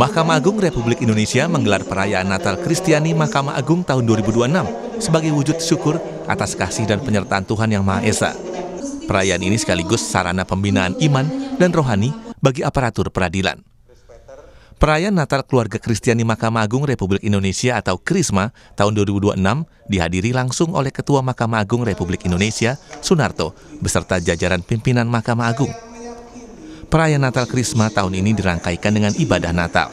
Mahkamah Agung Republik Indonesia menggelar perayaan Natal Kristiani Mahkamah Agung tahun 2026 sebagai wujud syukur atas kasih dan penyertaan Tuhan Yang Maha Esa. Perayaan ini sekaligus sarana pembinaan iman dan rohani bagi aparatur peradilan. Perayaan Natal Keluarga Kristiani Mahkamah Agung Republik Indonesia atau KRISMA tahun 2026 dihadiri langsung oleh Ketua Mahkamah Agung Republik Indonesia, Sunarto, beserta jajaran pimpinan Mahkamah Agung. Perayaan Natal KRISMA tahun ini dirangkaikan dengan ibadah Natal.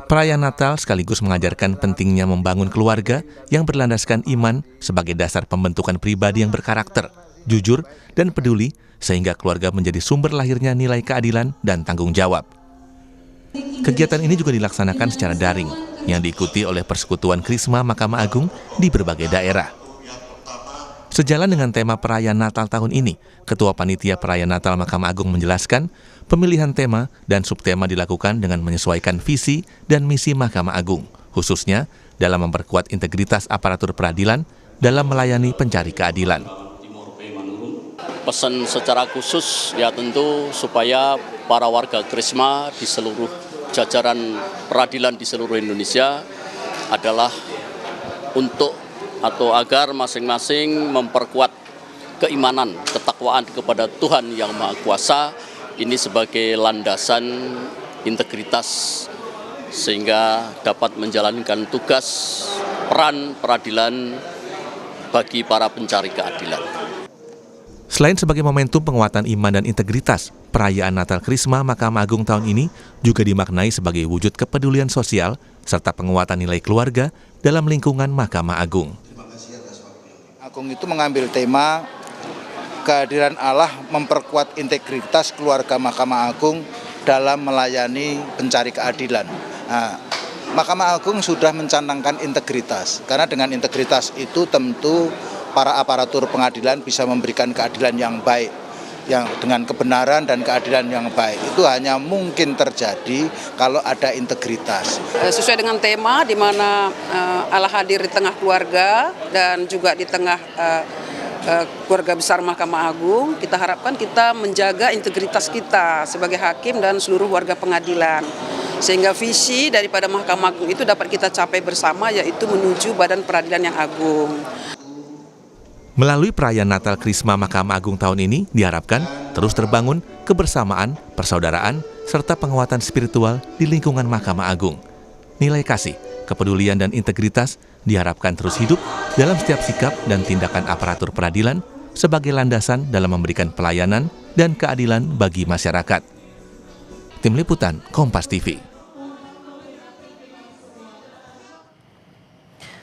Perayaan Natal sekaligus mengajarkan pentingnya membangun keluarga yang berlandaskan iman sebagai dasar pembentukan pribadi yang berkarakter, jujur, dan peduli, sehingga keluarga menjadi sumber lahirnya nilai keadilan dan tanggung jawab. Kegiatan ini juga dilaksanakan secara daring, yang diikuti oleh Persekutuan KRISMA Mahkamah Agung di berbagai daerah. Sejalan dengan tema perayaan Natal tahun ini, Ketua Panitia Perayaan Natal Mahkamah Agung menjelaskan, pemilihan tema dan subtema dilakukan dengan menyesuaikan visi dan misi Mahkamah Agung, khususnya dalam memperkuat integritas aparatur peradilan dalam melayani pencari keadilan. Pesan secara khusus ya tentu supaya para warga KRISMA di seluruh jajaran peradilan di seluruh Indonesia adalah untuk atau agar masing-masing memperkuat keimanan, ketakwaan kepada Tuhan Yang Maha Kuasa ini sebagai landasan integritas sehingga dapat menjalankan tugas peran peradilan bagi para pencari keadilan. Selain sebagai momentum penguatan iman dan integritas, perayaan Natal KRISMA Mahkamah Agung tahun ini juga dimaknai sebagai wujud kepedulian sosial serta penguatan nilai keluarga dalam lingkungan Mahkamah Agung. Agung itu mengambil tema kehadiran Allah memperkuat integritas keluarga Mahkamah Agung dalam melayani pencari keadilan. Nah, Mahkamah Agung sudah mencanangkan integritas, karena dengan integritas itu tentu para aparatur pengadilan bisa memberikan keadilan yang baik, yang dengan kebenaran dan keadilan yang baik. Itu hanya mungkin terjadi kalau ada integritas. Sesuai dengan tema di mana Allah hadir di tengah keluarga dan juga di tengah keluarga besar Mahkamah Agung, kita harapkan kita menjaga integritas kita sebagai hakim dan seluruh warga pengadilan. Sehingga visi daripada Mahkamah Agung itu dapat kita capai bersama, yaitu menuju Badan Peradilan yang Agung. Melalui perayaan Natal KRISMA Mahkamah Agung tahun ini diharapkan terus terbangun kebersamaan, persaudaraan, serta penguatan spiritual di lingkungan Mahkamah Agung. Nilai kasih, kepedulian, dan integritas diharapkan terus hidup dalam setiap sikap dan tindakan aparatur peradilan sebagai landasan dalam memberikan pelayanan dan keadilan bagi masyarakat. Tim Liputan Kompas TV.